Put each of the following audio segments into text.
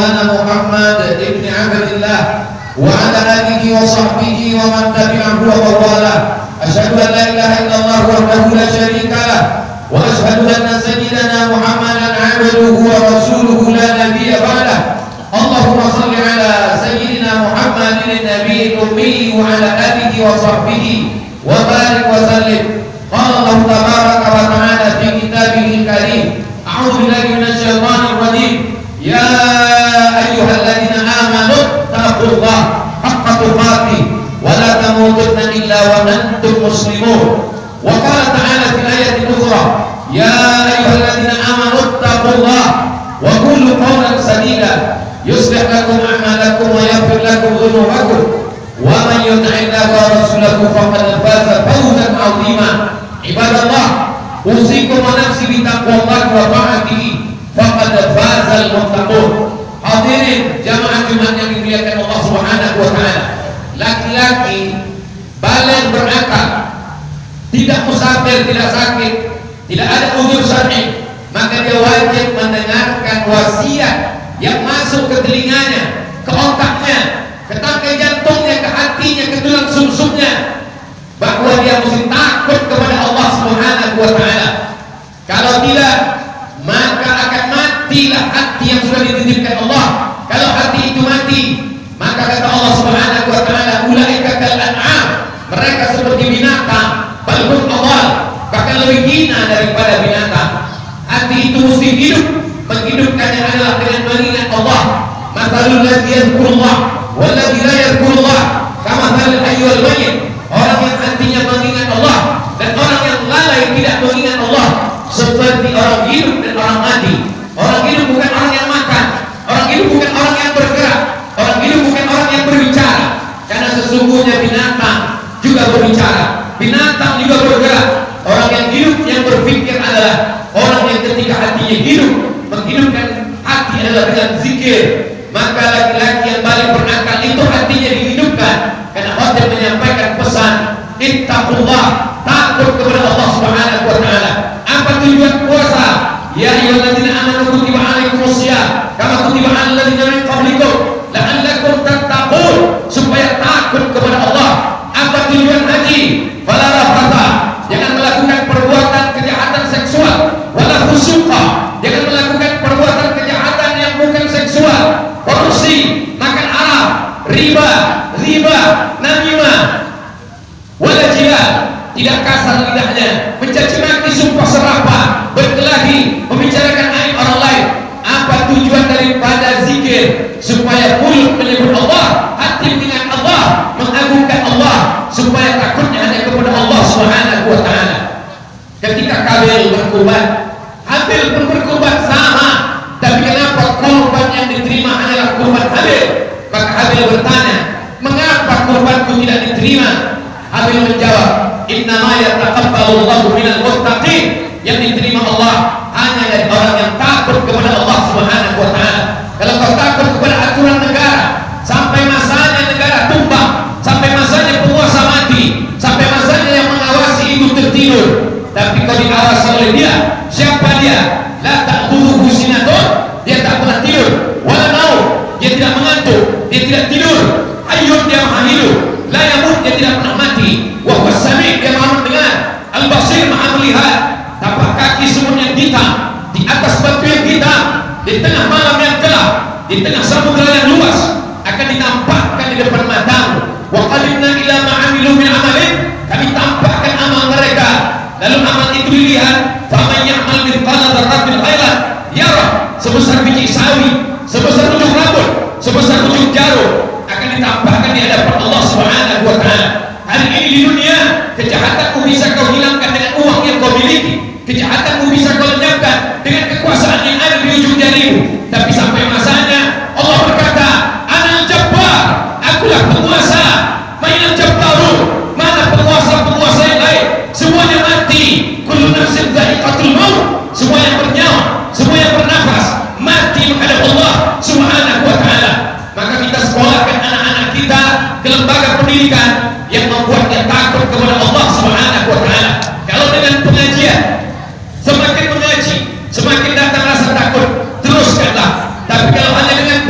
مولانا محمد بن عبد الله وعلى آله وصحبه ومن تبعه وموالاه. أشهد أن لا إله إلا الله وحده لا شريك له وأشهد أن سيدنا محمدا عبده ورسوله لا نبي بعده. اللهم صل على سيدنا محمد النبي الأمي وعلى آله وصحبه وبارك وسلم. قال الله تبارك وتعالى في كتابه الكريم: أعوذ بالله من الشيطان الرجيم. يا أيها الذين آمنوا اتقوا الله حق تقاته ولا تموتن إلا وأنتم مسلمون. وقال تعالى في الآية الأخرى: يا أيها الذين آمنوا اتقوا الله وقولوا قولا سديدا يصلح لكم أعمالكم ويغفر لكم ذنوبكم ومن يطع الله ورسوله فقد فاز فوزا عظيما. عباد الله، أوصيكم ونفسي بتقوى الله وطاعته faqad fazal muttaqun. Hadirin jamaah Jumat yang dimuliakan Allah Subhanahu wa taala. Laki-laki balik berakal, tidak musafir, tidak sakit, tidak ada uzur syar'i, maka dia wajib mendengarkan wasiat yang masuk ke telinganya, ke otaknya, ke tangkai jantungnya, ke hatinya, ke tulang sumsumnya, bahwa dia mesti takut kepada Allah Subhanahu wa taala. Kalau tidak, maka akan matilah hati yang sudah dititipkan Allah. Kalau hati itu mati, maka kata Allah Subhanahu wa taala, ulaika kal an'am, mereka seperti binatang, bal hum adall, bahkan lebih hina daripada binatang. Hati itu mesti hidup, menghidupkannya adalah dengan mengingat Allah. Mathalul ladzi yadhkurullah wal ladzi la yadhkurullah kamathalil hayyul mayyit. Orang yang hatinya mengingat Allah dan orang yang lalai tidak mengingat Allah seperti orang hidup dan orang mati. Orang hidup bukan orang yang makan, orang hidup bukan orang yang bergerak, orang hidup bukan orang yang berbicara. Karena sesungguhnya binatang juga berbicara, binatang juga bergerak. Orang yang hidup yang berpikir adalah orang yang ketika hatinya hidup, menghidupkan hati adalah dengan zikir. Maka laki-laki yang balik berakal itu hatinya dihidupkan, karena Allah menyampaikan pesan ittaqullah, takut kepada Allah Subhanahu wa taala. Apa tujuan puasa? Ya ayyuhalladzina amanu kutiba alaikumusiyam kama kutiba alal ladzina min qablikum la'allakum tattaqun, supaya takut kepada Allah. Apa tujuan haji? Fala rafatha, jangan melakukan perbuatan kejahatan seksual, wala fusuqa, jangan melakukan perbuatan kejahatan yang bukan seksual, korupsi, makan haram, riba, namimah, wala jihad, tidak kasar lidahnya, mencaci maki, sumpah serapah, berkelahi, membicarakan aib orang lain. Apa tujuan daripada zikir? Supaya mulut menyebut Allah, hati mengingat Allah, mengagungkan Allah, supaya takutnya hanya kepada Allah Subhanahu wa taala. Ketika Habil berkurban, Habil pun berkurban sama, tapi kenapa kurban yang diterima hanyalah kurban Habil? Maka Habil bertanya, mengapa kurbanku tidak diterima? Habil menjawab, innama yataqabbalullahu minal muttaqin, yang diterima Allah hanya dari orang yang takut kepada Allah Subhanahu wa taala. Kalau kau takut kepada aturan negara, sampai masanya negara tumbang, sampai masanya penguasa mati, sampai masanya yang mengawasi itu tertidur, tapi kau diawasi oleh dia. Siapa dia? La ta'khudhuhu sinatun, dia tak pernah tidur, wala naum, dia tidak mengantuk, dia tidak tidur, hayyun, dia maha hidup, la yamut, dia tidak pernah mati, wa huwas sami', dia maha mendengar, al-basir, maha melihat. Tapak kaki semut yang hitam, di atas batu yang hitam, di tengah malam yang gelap, di tengah samudra yang luas, akan ditampakkan di depan matamu. Wa qadimna ila ma 'amilu min 'amalin, kami tampakkan amal mereka. Lalu amal itu dilihat, faman ya'mal mithqala dzarratin khairan yarah, sebesar biji sawi, sebesar ujung rambut, sebesar ujung jarum, akan ditampakkan di hadapan Allah Subhanahu wa taala. Hari ini di dunia, kejahatanmu bisa kau hilangkan dengan uang yang kau miliki, kejahatanmu bisa kau lenyapkan dengan kekuasaan yang ada di ujung jarimu. Tapi sampai masanya Allah berkata, Anal Jabbar, akulah penguasa. Mainal Jabbarun, mana penguasa-penguasa yang lain? Semuanya mati. Kullu nafsin dha'iqatul maut, semua yang bernyawa, semua yang bernafas mati menghadap Allah Subhanahu wa taala. Maka kita sekolahkan anak-anak kita ke lembaga pendidikan yang membuat dia takut kepada Allah Subhanahu wa taala. Kalau dengan pengajian, semakin mengaji, semakin datang rasa takut, teruskanlah. Tapi kalau hanya dengan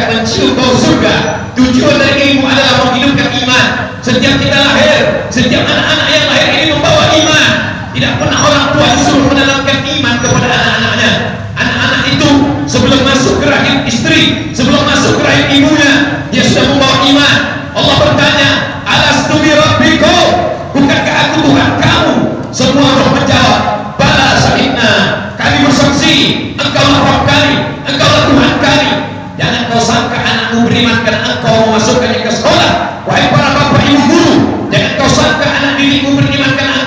akan mencium bau surga. Tujuan dari ilmu adalah menghidupkan iman. Setiap kita lahir, setiap anak-anak yang lahir ini membawa iman. Tidak pernah orang tua disuruh menanamkan iman kepada anak-anaknya. Anak-anak itu sebelum masuk ke rahim istri, sebelum masuk ke rahim ibunya, dia sudah membawa iman. Allah bertanya, alastu bi rabbikum, bukankah aku Tuhan kamu? Semua roh menjawab, bala syahidna, kami bersaksi, engkaulah Rabb kami, engkaulah Tuhan kami. Jangan kau sangka anakmu beriman karena engkau memasukkannya ke sekolah. Wahai para bapak ibu guru, jangan kau sangka anak dirimu beriman karena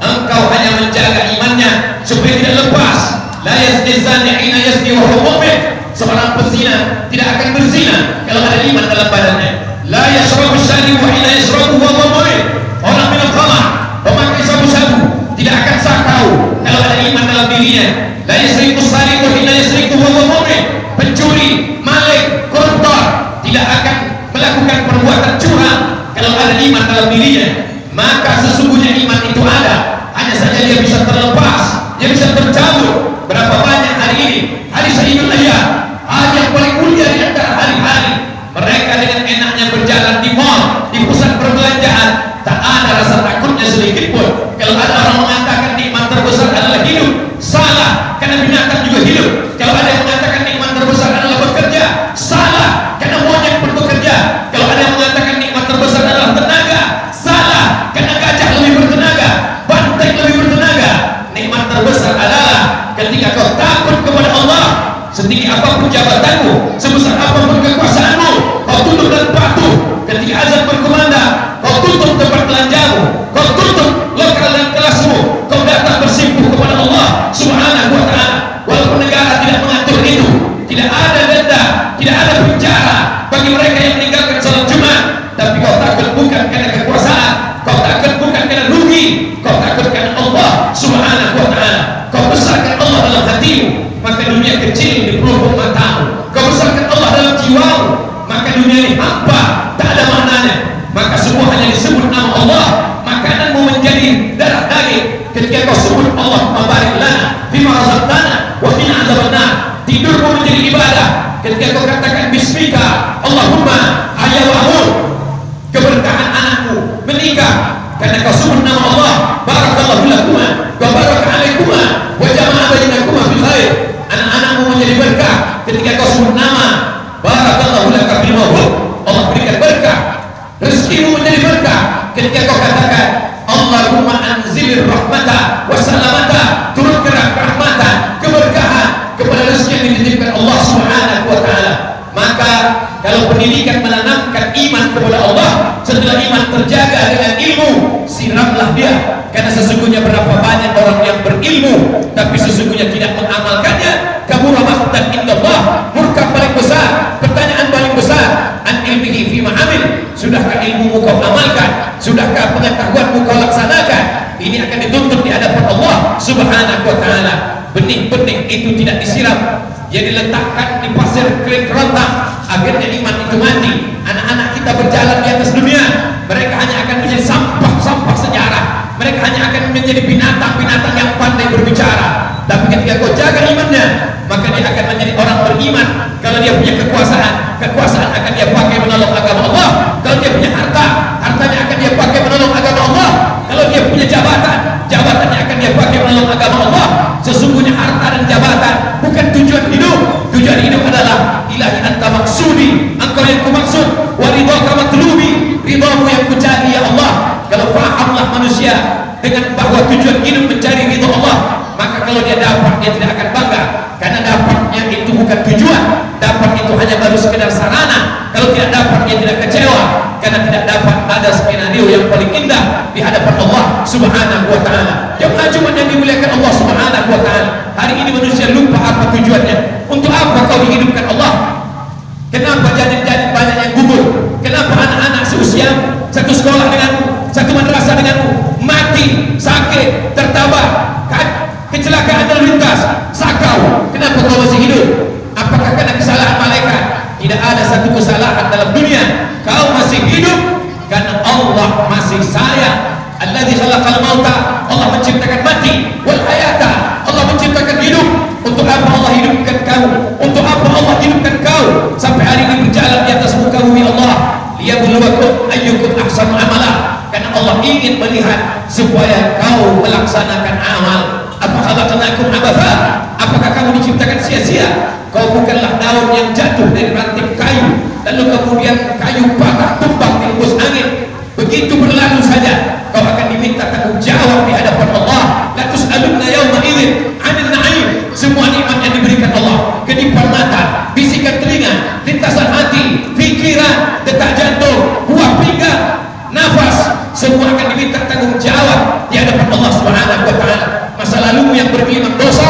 engkau hanya menjaga imannya supaya tidak lepas. La yazni zani hina yazni wa huwa mu'min. Seorang pezina tidak akan berzina kalau ada iman dalam badannya. La yashrabu syaribu hina yashrabu wa huwa mu'min. Orang minum khamar, pemakai sabu-sabu tidak akan sakau kalau ada iman dalam dirinya. La yasriqu sariqu hina yasriqu wa huwa mu'min. Pencuri, maling, koruptor tidak akan melakukan perbuatan curang kalau ada iman dalam dirinya. Maka sesungguhnya iman itu ada, hanya saja dia bisa terlepas, dia bisa tercabut. Berapa banyak hari ini hari Sayyidul Ayyam, hari yang paling mulia di antara hari-hari, mereka dengan enaknya berjalan di mall, di pusat perbelanjaan, tak ada rasa takutnya sedikit pun. Kalau ada orang mengatakan nikmat terbesar adalah hidup, salah, karena binatang juga hidup. Kalau ada yang mengatakan nikmat terbesar adalah bekerja, salah, karena monyet pun bekerja. Kalau ada yang mengatakan nikmat terbesar adalah tenaga, salah, karena gajah lebih bertenaga, banteng lebih bertenaga. Nikmat terbesar adalah ketika kau takut kepada Allah. Setinggi apapun jabatanmu, sebesar apapun kekuasaanmu, kau tunduk dan patuh. Ketika azan berkumandang, kau tutup tempat belanjamu, kau tutup lokal dan kelasmu, kau datang bersimpuh kepada Allah Subhanahu wa ta'ala. Walaupun negara tidak mengatur itu, tidak ada denda, tidak ada penjara bagi mereka yang meninggalkan salat Jumat, tapi kau takut bukan karena kekuasaan, kau takut bukan karena rugi, kau takut karena Allah Subhanahu wa ta'ala. Kau besarkan Allah dalam hatimu, maka dunia kecil di pelupuk matamu. Kau besarkan Allah dalam jiwamu, maka dunia ini hampa, tak ada maknanya. Maka semua hanya disebut nama Allah. Makananmu menjadi darah daging ketika kau sebut Allah mabarik lana bima razaqtana wa qina adzabannar. Tidurmu menjadi ibadah ketika kau katakan bismika Allahumma ahya wa amut. Keberkahan anakmu menikah karena kau sebut nama Allah. Barakallahu lakuma wa baraka alaikuma wa jama'a bainakuma bil khair. Anak-anakmu menjadi berkah ketika kau sebut nama barakallahu laka bil mawhub. Allah berikan berkah. Rezekimu menjadi berkah ketika kau katakan Allahumma anzilir rahmata wa salamata, turunkan rahmatan, keberkahan kepada rezeki yang dititipkan Allah Subhanahu wa ta'ala. Maka kalau pendidikan menanamkan iman kepada Allah, setelah iman terjaga dengan ilmu, siramlah dia. Karena sesungguhnya berapa banyak orang yang berilmu tapi sesungguhnya tidak mengamalkannya. Kabura maqtan indallah, murka paling besar, pertanyaan paling besar, an ilmihi fima amil. Sudahkah ilmumu kau amalkan? Sudahkah pengetahuanmu kau laksanakan? Ini akan dituntut di hadapan Allah Subhanahu wa ta'ala. Benih-benih itu tidak disiram, dia diletakkan di pasir kering kerontang, akhirnya iman itu mati. Anak-anak kita berjalan di atas dunia, mereka hanya akan menjadi sampah-sampah sejarah. Mereka hanya akan menjadi binatang-binatang yang pandai berbicara. Tapi ketika kau jaga imannya, maka dia akan menjadi orang beriman. Kalau dia punya kekuasaan, kekuasaan akan dia pakai menolong agama Allah. Kalau dia punya harta, hartanya akan dia pakai menolong agama Allah. Kalau dia punya jabatan, jabatannya akan dia pakai menolong agama Allah. Sesungguhnya harta dan jabatan bukan tujuan hidup. Tujuan hidup adalah ilahi anta maksudi, engkau yang kumaksud, wa ridhaka matlubi, ridhamu yang kucari ya Allah. Kalau fahamlah manusia dengan bahwa tujuan hidup mencari ridha Allah, maka kalau dia dapat, dia tidak akan bangga, karena dapatnya itu bukan tujuan. Dapat itu hanya baru sekedar sarana. Kalau tidak dapat, dia tidak kecewa, karena tidak dapat ada skenario yang paling indah di hadapan Allah Subhanahu wa ta'ala. Jemaah Jumat yang dimuliakan Allah Subhanahu wa ta'ala, hari ini manusia lupa apa tujuannya. Untuk apa kau dihidupkan Allah? Kenapa janin-janin banyak yang gugur? Kenapa anak-anak seusia satu sekolah denganmu, satu madrasah denganmu, mati, sakit, tertabrak, kecelakaan lalu lintas, sakau? Kenapa kau masih hidup? Apakah karena kesalahan malaikat? Tidak ada satu kesalahan dalam dunia. Kau masih hidup karena Allah masih sayang. Alladzi khalaqal mauta, Allah menciptakan mati, wal hayata, Allah menciptakan hidup. Untuk apa Allah hidupkan kau? Untuk apa Allah hidupkan kau? Sampai melihat supaya kau melaksanakan amal. Apa khalaqnakum abatha? Apakah kamu diciptakan sia-sia? Kau bukanlah daun yang jatuh dari ranting kayu lalu kemudian kayu patah tumbang diembus angin, begitu berlalu saja. Kau akan diminta tanggung jawab di hadapan Allah. La tus'alunna yawma idzin 'anil na'im. Semua nikmat yang diberikan Allah, kedipan mata, bisikan telinga, lintasan hati, pikiran, detak jantung, buah pinggang, nafas, semua akan diminta tanggung jawab di hadapan Allah Subhanahu wa taala. Masa lalumu yang bergelimang dosa,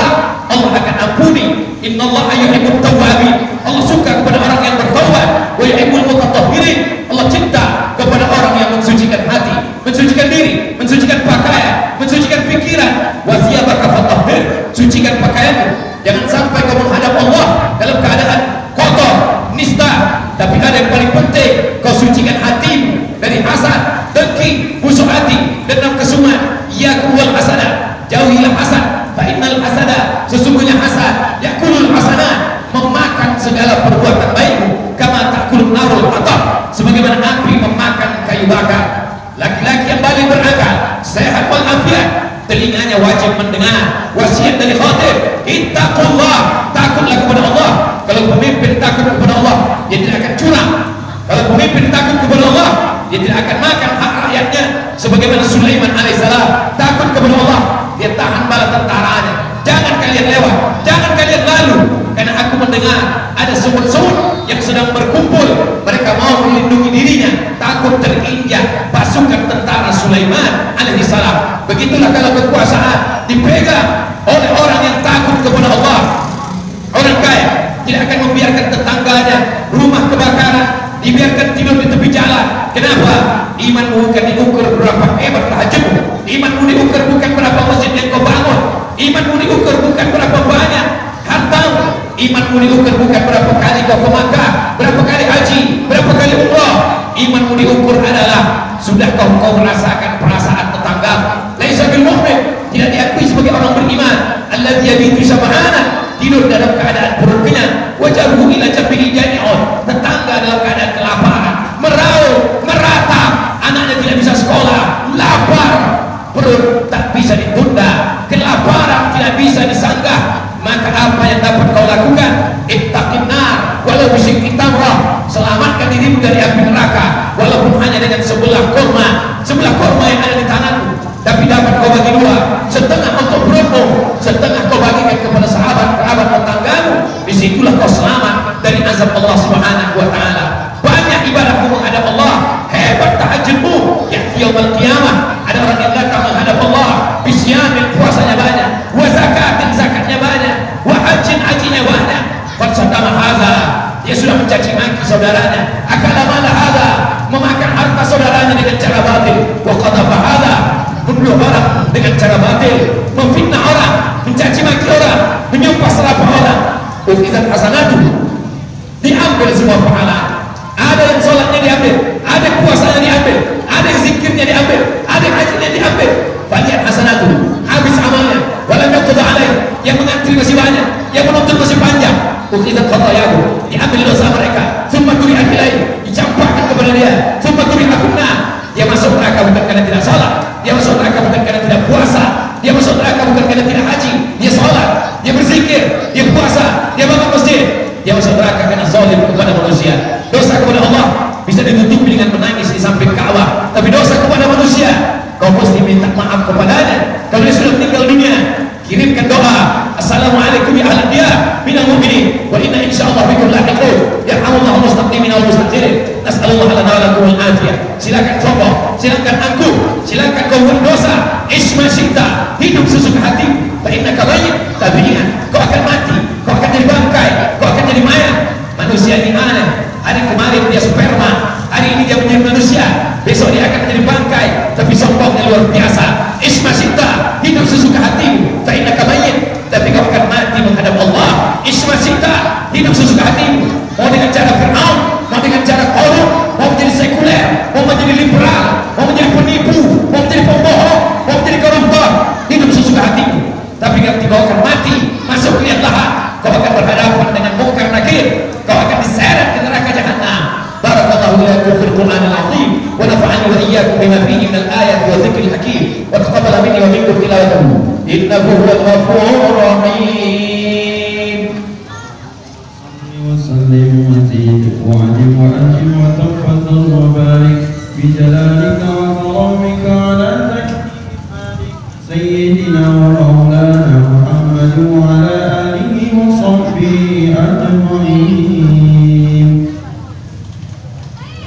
Allah akan ampuni. Innallaha yuhibbut tawwabin. Allah suka kepada orang yang bertaubat. Wa yuhibbul mutatahhirin. Allah cinta kepada orang yang mensucikan hati, mensucikan diri, mensucikan pakaian, mensucikan pikiran. Wa thiyabaka fatahhir. Sucikan pakaianmu. Jangan sampai kau menghadap Allah dalam keadaan kotor, nista. Tapi ada yang paling penting, kau sucikan hatimu dari hasad, dengki, busuk hati, dendam, kesumat. Iyakum wal hasadah. Jauhilah hasad. Fa innal hasada, sesungguhnya hasad yakulul hasanat, memakan segala perbuatan baikmu. Kama takulun narul atap, sebagaimana api memakan kayu bakar. Laki-laki yang balik berakal, sehat walafiat, telinganya wajib mendengar wasiat dari khatib. Ittaqullah, takutlah kepada Allah. Kalau pemimpin takut kepada Allah, dia tidak akan curang. Kalau pemimpin takut kepada Allah, dia tidak akan makan hak rakyatnya. Sebagaimana Sulaiman alaihissalam takut kepada Allah, dia tahan bala tentaranya. Jangan kalian lewat, jangan kalian lalu, karena aku mendengar ada semut-semut yang sedang berkumpul. Mereka mau melindungi dirinya, takut terinjak pasukan tentara Sulaiman alaihissalam. Begitulah kalau kekuasaan dipegang oleh orang yang takut kepada Allah. Orang kaya tidak akan membiarkan tetangganya rumah kebakaran, dibiarkan tidur di tepi jalan. Kenapa? Imanmu bukan diukur berapa hebat tahajudmu. Imanmu diukur bukan berapa masjid yang kau bangun. Imanmu diukur bukan berapa banyak hartamu. Imanmu diukur bukan berapa kali kau ke Makkah, berapa kali haji, berapa kali umrah. Imanmu diukur adalah sudah kau merasakan perasaan tetangga. Laisa bil mu'min, tidak diakui sebagai orang beriman. Alladzi yabitu sab'ana, tidur dalam keadaan perut kenyang. Wajhahu ila jambihi jani'un, tetangga dalam keadaan kelaparan, meraup, meratap, anaknya tidak bisa sekolah, lapar, perut tak bisa ditunda, kelaparan tidak bisa disanggah. Maka apa yang dapat kau lakukan? Ittaqin nar walau bisyikki tamrah, selamatkan dirimu dari api neraka walaupun hanya dengan sebelah kurma yang ada di tanganmu. Tapi dapat kau bagi dua, setengah untuk perutmu, setengah kau bagikan kepada sahabat-sahabat tetanggamu. Disitulah kau selamat dari azab Allah Subhanahu wa taala. Banyak ibadahmu menghadap Allah, hebat tahajudmu, ya'ti yaumil qiyamah. Ada orang yang datang menghadap Allah, bisyamin, puasanya banyak, wa zakatin, zakatnya banyak, wa hajjin, hajinya banyak. Qad sadama hadza, dia sudah mencaci maki saudaranya. Akala mala hadza, memakan harta saudaranya dengan cara batil. Wa qadhafa hadza, membunuh orang dengan cara batil, memfitnah orang, mencaci maki orang, menyumpah serapah orang. Ukhizat hasanatu, diambil semua pahala. Ada yang sholatnya diambil, ada puasanya diambil, ada yang zikirnya diambil, ada yang hajinya diambil. Banyak hasanatu, habis amalnya. Walam yaqda alaih, yang mengantri masih banyak, yang menuntut masih panjang. Ukhizat khatayahu, diambil dosa mereka. Tsumma turi'at ilaih, dicampakkan kepada dia. Tsumma turi'at kunna, dia masuk neraka bukan karena tidak salat, dia masuk neraka bukan karena tidak puasa, dia masuk neraka bukan karena tidak haji. Dia salat, dia berzikir, dia puasa, dia bangun masjid. Dia masuk neraka karena zalim kepada manusia. Dosa kepada Allah bisa ditutupi dengan menangis di samping Ka'bah, tapi dosa kepada manusia kau mesti minta maaf kepadanya. Kalau dia sudah meninggal dunia, kirimkan doa, assalamualaikum ya ahlan dia minal mu'minin wa inna insyaallah bikum lahiqun yarhamullahu mustaqdimin wal mustakhirin nas'alullah lana wa lakum al afiyah. Silakan sombong, silakan angkuh, silakan kau buat dosa, isma syita, hidup sesuka hati. Fa innaka mayyit tabi'an, kau akan mati, kau akan jadi bangkai, kau akan jadi mayat. Manusia ini aneh, hari kemarin dia sperma, hari ini dia menjadi manusia, besok dia akan menjadi bangkai, tapi sombongnya luar biasa. Isma syita, hidup sesuka hatimu. Fa innaka mayyit, tapi kau akan mati menghadap Allah. Isma syita, hidup sesuka hatimu. Mau dengan cara Fir'aun, mau dengan cara korup, mau menjadi sekuler, mau menjadi liberal, إنه هو الغفور الرحيم. وسلم وزيد وعلم وأجل وتفضل وبارك بجلالك وكرمك على سيدنا ومولانا محمد وعلى آله وصحبه أجمعين.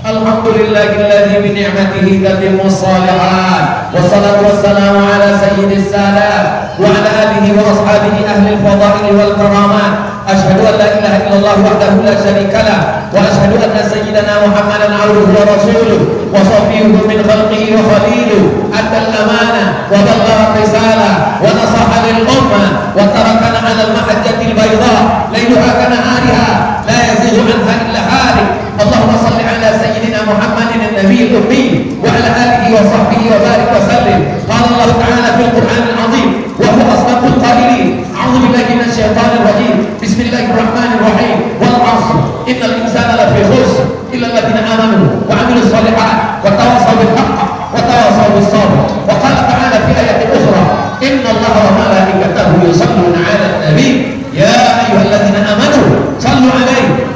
الحمد لله الذي بنعمته تتم الصالحات، والصلاة والسلام على سيد السادات وعلى آله وأصحابه أهل الفضائل والكرامات. أشهد أن لا إله إلا الله وحده لا شريك له، وأشهد أن سيدنا محمدا عبده ورسوله وصفيه من خلقه وخليله، أدى الأمانة وبلغ الرسالة ونصح للأمة وتركنا على المحجة البيضاء ليلها كنهارها لا يزيغ عنها إلا هالك. اللهم صل على سيدنا محمد النبي الأمي وعلى آله وصحبه وبارك وسلم. قال الله تعالى في القرآن العظيم وهو أصدق القائلين: أعوذ بالله من الشيطان الرجيم، بسم الله الرحمن الرحيم، والعصر إن الإنسان لفي خسر إلا الذين آمنوا وعملوا الصالحات وتواصوا بالحق وتواصوا بالصبر. وقال تعالى في آية أخرى: إن الله وملائكته يصلون على النبي يا أيها الذين آمنوا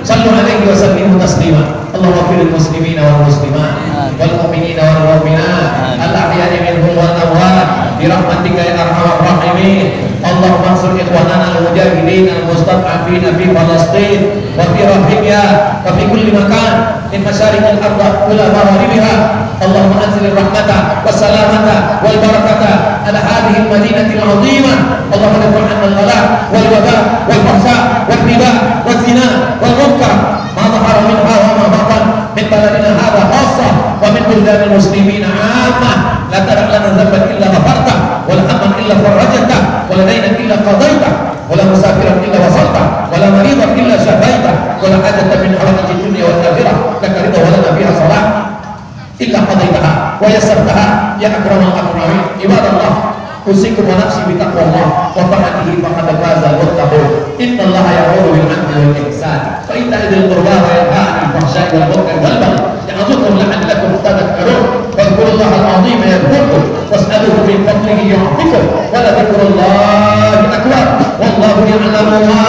صلوا عليه وسلموا تسليما. اللهم اغفر للمسلمين والمسلمات والمؤمنين والمؤمنات الأحياء منهم والأموات برحمتك يا أرحم الراحمين. اللهم انصر إخواننا المجاهدين المستضعفين في فلسطين وفي روهينيا وفي كل مكان من مشارق الأرض إلى مغاربها. اللهم أنزل الرحمة والسلامة والبركة على هذه المدينة العظيمة. اللهم ادفع عنا الغلاء والوباء والفحشاء والربا والزنا والمنكر ما ظهر منها وما بطن من بلدنا هذا خاصة ومن بلدان المسلمين عامة. لا تدع لنا ذنبا إلا غفرته، ولا هما إلا فرجته، ولا دينا إلا قضيته، ولا مسافرا إلا وصلته، ولا مريضا إلا شفيته، ولا حاجة من حوائج الدنيا والآخرة لك رضا ولنا فيها صلاح إلا قضيتها ويسرتها يا أكرم الأكرمين. عباد الله، أوصيكم ونفسي بتقوى الله وطاعته فقد فاز المتقون. إن الله يأمر بالعدل والإحسان وإيتاء ذي القربى وينهى عن الفحشاء والمنكر والبغي يعظكم لعلكم تذكرون. واذكروا الله العظيم يذكركم واسألوه من فضله يعطيكم ولذكر الله أكبر والله يعلم ما